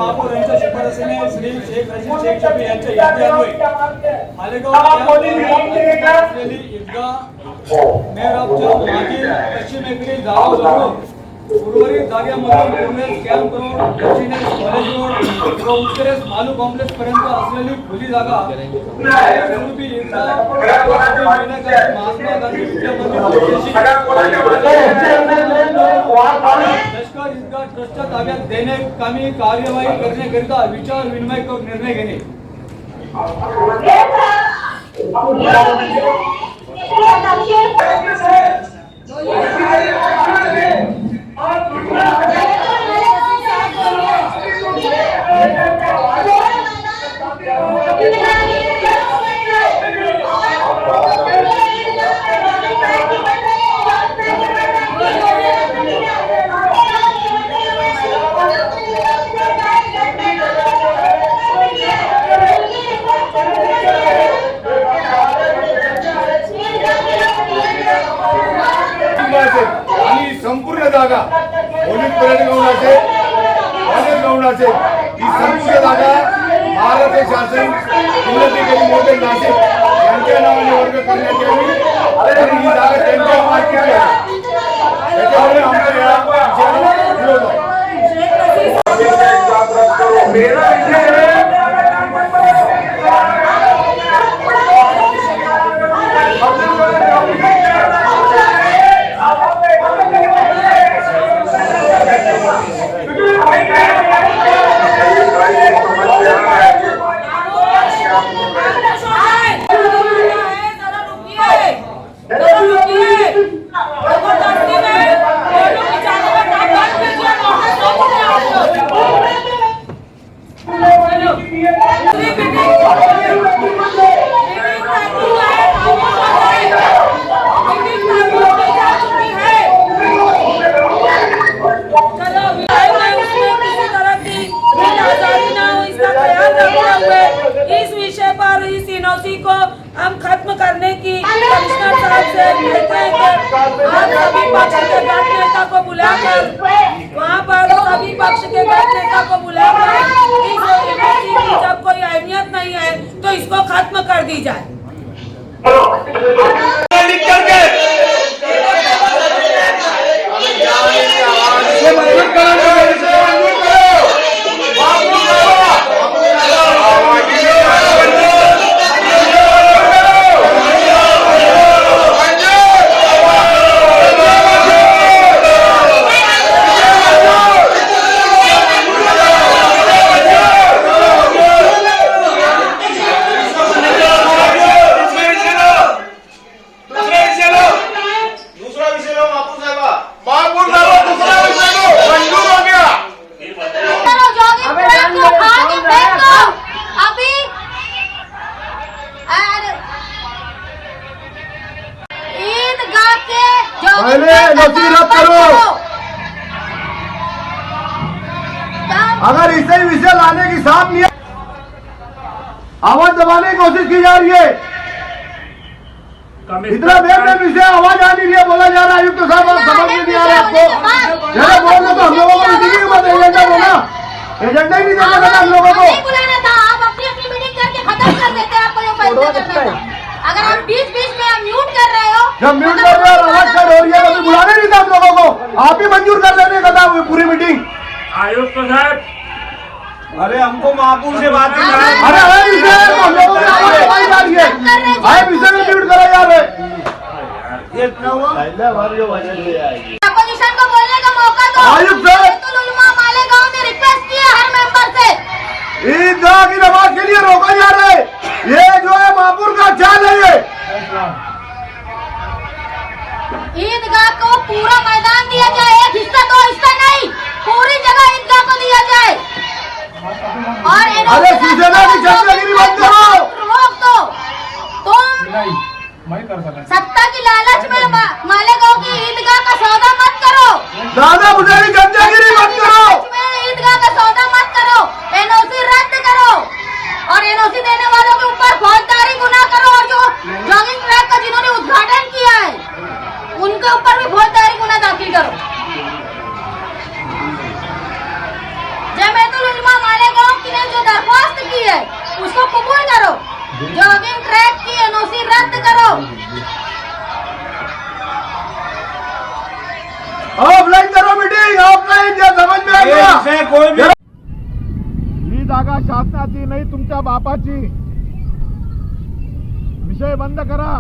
महापौर यांच्या शिफारसीने श्री शेख रशीद शेख शफी यांच्या यादीन्वये मालेगाव असलेली ईदगाह मेहराबच्या मागील पश्चिमेकडील जागावरून उर्वरित जागेमधून पूर्वेस कॅम्प रोड, दक्षिणेस कॉलेज रोड व उत्तरेस मालू कॉम्प्लेक्स पर्यंत असलेली खुली जागा स्वरूपी ईदगाह महात्मा गांधी विद्या मंदिर लष्कर ईदगाह ट्रस्टच्या ताब्यात देणे कामी कार्यवाही करण्याकरिता विचार विनिमय करून निर्णय घेणे। आणि संपूर्ण जागा पोलीस परेड ग्राउंड असेल, कॉलेज ग्राउंड असेल, ही संपूर्ण जागा महाराष्ट्र शासन जिल्हाधिकारी महोदय नाशिक यांच्या नावाने वर्ग करण्यात यावी आणि ही जागा त्यांच्या मालकीची आहे। त्याच्यामुळे आमचा या विषयाला विरोध आहे। इस विषय पर इस एनओसी को हम खत्म करने की कमिश्नर साहब से कहते हैं कि आप सभी पक्ष के गठ नेता को बुलाकर वहाँ पर सभी पक्ष के गठ नेता को बुलाकर इस एनओसी की जब कोई अहमियत नहीं है तो इसको खत्म कर दी जाए। अगर इसे विषय लाने की साफ नहीं आवाज दबाने की कोशिश की जा रही है, इतना देर में विषय आवाज आ नहीं रही है, बोला जा रहा है आयुक्त साहब आप समझ में नहीं आ रहा आपको। जरा बोल दो तो हम लोगों को मीटिंग की मत एजेंडा बोला, एजेंडा ही नहीं देना था हम लोगों को। बुलाना था, आप अपनी अपनी मीटिंग करके खत्म कर देते हैं। आपको जो फैसला करना था, अगर आप बीच बीच में आप म्यूट कर रहे हो, जब म्यूट कर रहे हो और आवाज कट हो रही है तो बुलाने नहीं था हम लोगों को, आप ही मंजूर कर देने का था पूरी मीटिंग। आयुक्त साहब, अरे हमको महापुर से बात करना है। अरे विषय हम लोगों की आवाज दबाई जा रही है, आए विषय में म्यूट करा जा रहे। ये इतना हुआ अपोजिशन को बोलने का मौका दो। आयुक्त साहब, मालेगांव ने रिक्वेस्ट की है हर मेंबर से, ईदगाह की नमाज के लिए रोका जा रहा है। ये जो है महापुर का चाल है, ये ईदगाह को पूरा मैदान दिया जाए, एक हिस्सा दो हिस्सा नहीं, पूरी जगह ईदगाह को दिया जाए। और अरे शिवसेना की चर्चागिरी बंद करो, रोक दो। तुम सत्ता की लालच में मालेगांव की ईदगाह का सौदा मत करो। दादा मुझे चर्चागिरी बंद करो, ईदगाह का सौदा मत करो, एनओसी रद्द करो और एनओसी देने वालों के ऊपर फौजदारी गुनाह करो, और जो जॉगिंग ट्रैक का जिन्होंने उद्घाटन किया है उनके ऊपर भी फौजदारी गुनाह दाखिल करो। जमीयतुल उलमा हुई है उसको कबूल करो। जॉगिंग ट्रैक की एनओसी रद्द करो। ऑफलाईन करो मीटिंग, ऑफलाईन, जे समज में आलं कोई भी ही जागा शासनाची नाही, तुमच्या बापाची. विषय बंद करा.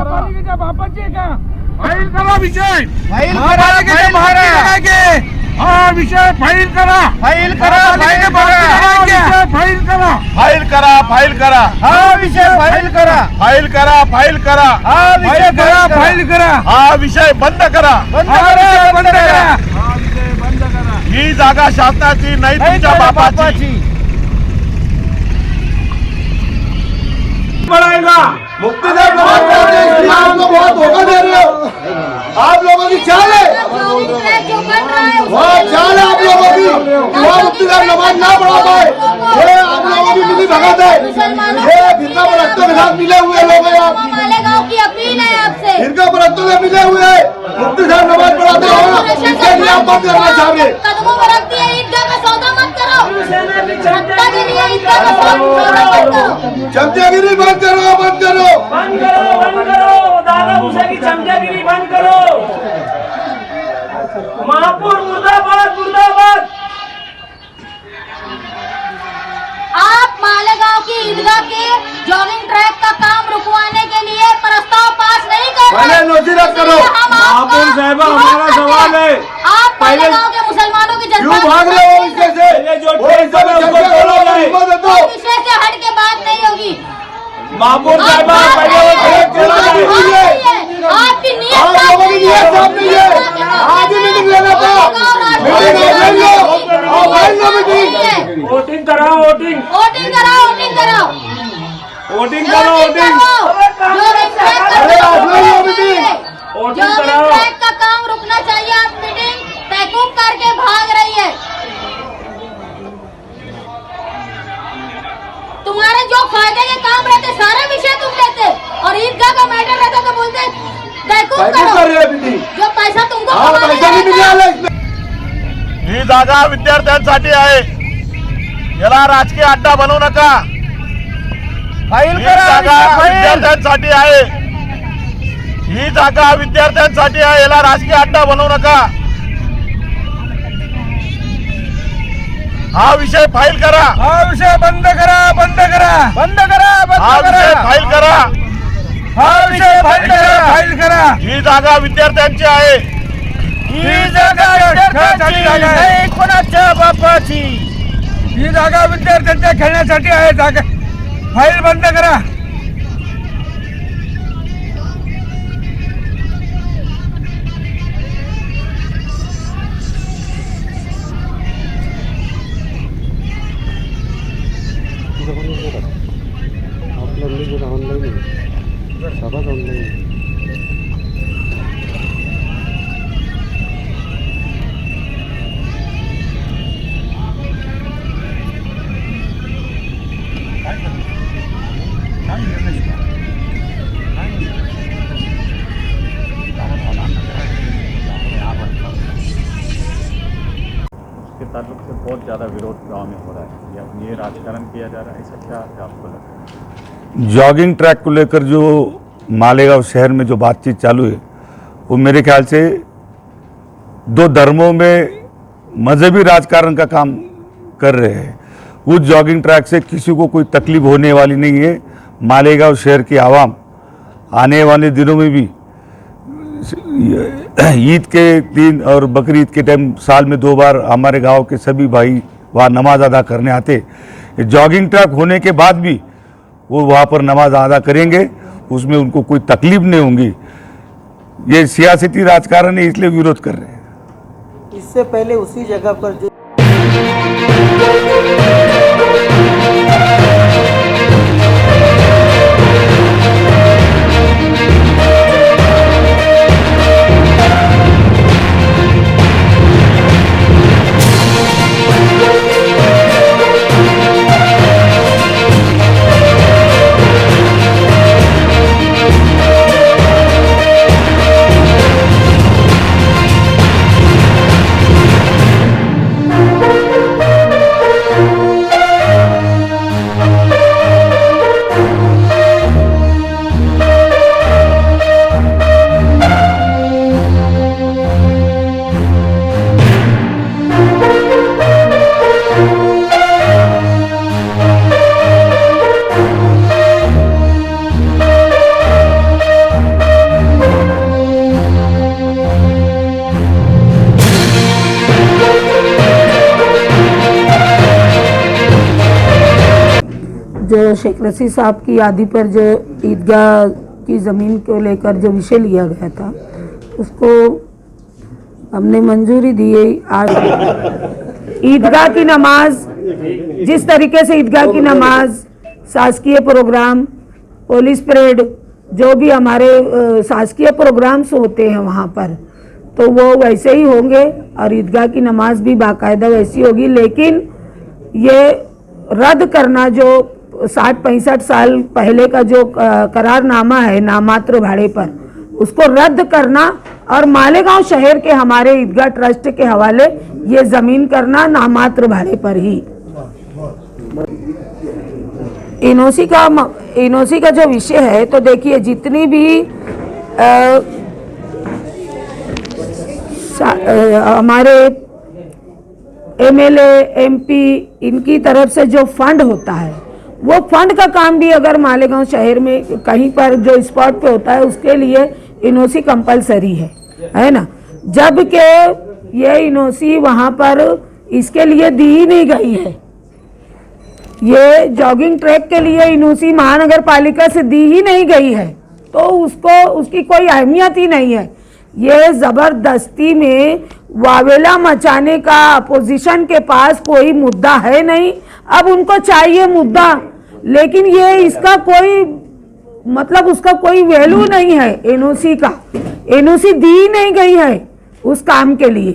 पालिकेच्या बापाची आहे का? फाईल करा विषय, फाईल हा विषय फाईल करा, फाईल करा, फाईल करा, फाईल करा, फाईल करा, फाईल करा, हा विषय फाईल करा, फाईल करा, फाईल करा, हा विषय करा, फाईल करा, हा विषय बंद करा, बंद करा, बंद करा. ही जागा शासनाची नाही, तुमच्या बापाची. बढ़ाएगा मुक्तिदार आपको बहुत धोखा दे रहे हो. आप लोगों की चाल है, जॉगिंग ट्रैक जो बन रहा है वहाँ चाल है आप लोगों की. वहाँ मुक्तिदार नमाज ना पढ़ा पाए, ये आप लोगों की मिली भगत है. ये फिरका परस्तों के साथ मिले हुए लोग हैं आप. मालेगांव की अपील है आपसे। फिरका परस्तों से मिले हुए हैं. मुक्तिदार नमाज पढ़ाते हो, इसके लिए आप बंद करना चाहिए. कदमों में रख दिया, ईदगाह का सौदा मत करो। सत्ता के लिए ईदगाह का सौदा मत करो। चमचागिरी बंद करो, बंद करो. बंद करो, बंद करो. दादा भूसे की चमचागिरी बंद करो. महापुर मुर्दाबाद, मुर्दाबाद. आप मालेगांव की ईदगाह के जॉगिंग ट्रैक का काम रुकवाने के लिए प्रस्ताव पास नहीं कर रहे। पहले नोटिस रद्द करो. महापुर साहिबा, हमारा सवाल है, आप मालेगांव के मुसलमानों की क्यों जनता भाग रहे हो इससे से? जो वो इससे में उसको चर्चा छोड़ो करो, भाई. हिम्मत है तो. विषय से हट के बात नहीं होगी। महापुर आप साहिबा, बात पहले नहीं वो है। छोड़ो आप भाई. बात नहीं है। आपकी नीयत आप साफ लोगों की नहीं है। नीयत साफ नहीं है. आज ही मीटिंग लेना था. मीटिंग ऑफलाइन लो, ऑफलाइन लो मीटिंग. वोटिंग कराओ, वोटिंग, वोटिंग कराओ, वोटिंग कराओ, वोटिंग करो, वोटिंग, जॉगिंग ट्रैक का अरे काम ऑफलाइन लो रुकना मीटिंग. चाहिए। वोटिंग जॉगिंग कराओ. ट्रैक का काम रुकना चाहिए। आप मीटिंग तहकूब करके भाग रही है। तुम्हारे जो फायदे के काम रहते सारे विषय तुम लेते, और ईदगाह का मैटर रहता तो बोलते तहकूब कर करो। रही है मीटिंग. जो पैसा तुमको हा कमाने पैसा का किती रहता, मिळाला इसमें? ही जागा विद्यार्थ्यांसाठी आहे. याला राजकीय अड्डा बनवू नका. फाईल ही करा, जागा फाईल. विद्यार्थ्यांसाठी आहे. ही जागा विद्यार्थ्यांसाठी आहे. याला राजकीय अड्डा बनवू नका. हा विषय फाईल करा. हा विषय बंद करा, बंद करा, बंद करा, हा बंद विषय करा, फाईल करा. हा विषय बंद करा, फाईल करा. ही जागा विद्यार्थ्यांची आहे. ही जागा विद्यार्थ्यांची नाही, कोणाच्या बापाची. ही जागा विद्यार्थ्यांच्या खेळण्यासाठी आहे. जागा फाईल बंद करा. के ताल्लुक से बहुत ज़्यादा विरोध गांव में हो रहा है. ये राजकारण किया जा रहा है, ऐसा क्या आपको लगता है? जॉगिंग ट्रैक को लेकर जो मालेगांव शहर में जो बातचीत चालू है वो मेरे ख्याल से दो धर्मों में मजहबी राजकारण का काम कर रहे हैं. उस जॉगिंग ट्रैक से किसी को कोई तकलीफ होने वाली नहीं है. मालेगांव शहर की आवाम आने वाले दिनों में भी ईद के दिन और बकरी ईद के टाइम साल में 2 बार हमारे गांव के सभी भाई वहाँ नमाज अदा करने आते. जॉगिंग ट्रैक होने के बाद भी वो वहाँ पर नमाज अदा करेंगे, उसमें उनको कोई तकलीफ नहीं होगी. ये सियासती राजकारण है, इसलिए विरोध कर रहे हैं. इससे पहले उसी जगह पर जो जो शेख रशीद साहब की यादी पर जो ईदगाह की ज़मीन को लेकर जो विषय लिया गया था उसको हमने मंजूरी दी है। आज ईदगाह की नमाज, जिस तरीके से ईदगाह की नमाज, शासकीय प्रोग्राम, पुलिस परेड, जो भी हमारे शासकीय प्रोग्राम्स होते हैं वहाँ पर, तो वो वैसे ही होंगे और ईदगाह की नमाज भी बाकायदा वैसी होगी। लेकिन ये रद्द करना जो 60-65 साल पहले का जो करारनामा है नामात्र भाड़े पर, उसको रद्द करना और मालेगांव शहर के हमारे ईदगाह ट्रस्ट के हवाले ये ज़मीन करना नामात्र भाड़े पर ही। एनओसी का जो विषय है, तो देखिए जितनी भी हमारे एमएलए, एमपी, इनकी तरफ से जो फंड होता है, वो फंड का काम भी अगर मालेगांव शहर में कहीं पर जो स्पॉट पे होता है उसके लिए एनओसी कंपलसरी है ना। जबकि ये एनओसी वहाँ पर इसके लिए दी ही नहीं गई है। ये जॉगिंग ट्रैक के लिए एनओसी महानगर पालिका से दी ही नहीं गई है, तो उसकी कोई अहमियत ही नहीं है। ये ज़बरदस्ती में वावेला मचाने का अपोजिशन के पास कोई मुद्दा है नहीं। अब उनको चाहिए मुद्दा, लेकिन ये इसका कोई मतलब उसका कोई वैल्यू नहीं है। एनओसी का एनओसी दी नहीं गई है उस काम के लिए,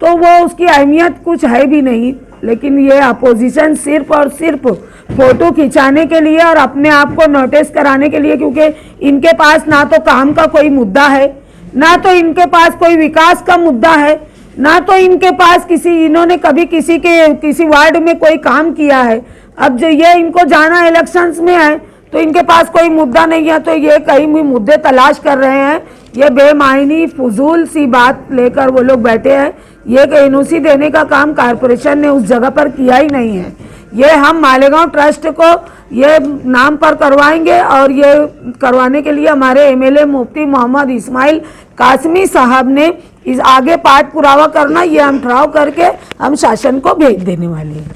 तो वो उसकी अहमियत कुछ है भी नहीं। लेकिन ये अपोजिशन सिर्फ और सिर्फ फोटो खिंचाने के लिए और अपने आप को नोटिस कराने के लिए, क्योंकि इनके पास ना तो काम का कोई मुद्दा है, ना तो इनके पास कोई विकास का मुद्दा है, ना तो इनके पास इन्होंने कभी किसी वार्ड में कोई काम किया है। अब जो ये इनको जाना इलेक्शंस में है तो इनके पास कोई मुद्दा नहीं है, तो ये कहीं भी मुद्दे तलाश कर रहे हैं। ये बेमायनी फजूल सी बात लेकर वो लोग बैठे हैं। ये एनओसी देने का काम कारपोरेशन ने उस जगह पर किया ही नहीं है। ये हम मालेगांव ट्रस्ट को ये नाम पर करवाएंगे और ये करवाने के लिए हमारे एमएलए मुफ्ती मोहम्मद इस्माइल कासमी साहब ने इस आगे पाठ पुरावा करना, ये हम ठहराव करके हम शासन को भेज देने वाले हैं।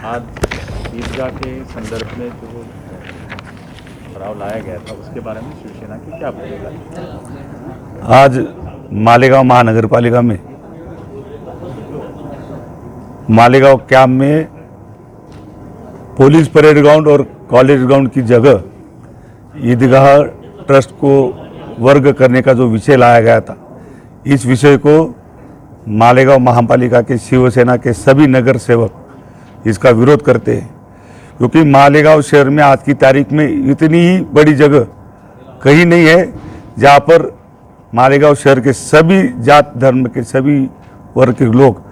आज ईदगाह के संदर्भ में जो ठहराव लाया गया था उसके बारे में शिवसेना की क्या भूमिका? आज मालेगांव महानगर पालिका में मालेगांव कैंप में पुलिस परेड ग्राउंड और कॉलेज ग्राउंड की जगह ईदगाह ट्रस्ट को वर्ग करने का जो विषय लाया गया था, इस विषय को मालेगांव महापालिका के शिवसेना के सभी नगर सेवक इसका विरोध करते हैं, क्योंकि मालेगांव शहर में आज की तारीख में इतनी ही बड़ी जगह कहीं नहीं है जहाँ पर मालेगांव शहर के सभी जात धर्म के सभी वर्ग के लोग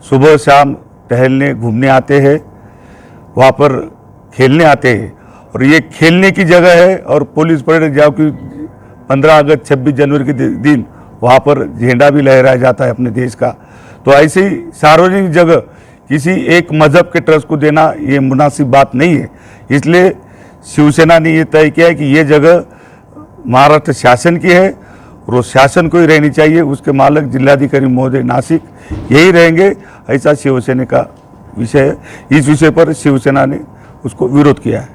सुबह शाम टहलने घूमने आते हैं, वहाँ पर खेलने आते हैं। और ये खेलने की जगह है और पुलिस परेड जाओ कि 15 अगस्त 26 जनवरी के दिन वहाँ पर झंडा भी लहराया जाता है अपने देश का। तो ऐसी सार्वजनिक जगह किसी एक मजहब के ट्रस्ट को देना ये मुनासिब बात नहीं है। इसलिए शिवसेना ने ये तय किया है कि ये जगह महाराष्ट्र शासन की है और वो शासन को ही रहनी चाहिए। उसके मालिक जिलाधिकारी महोदय नासिक यही रहेंगे, ऐसा शिवसेना का विषय है। इस विषय पर शिवसेना ने उसको विरोध किया है।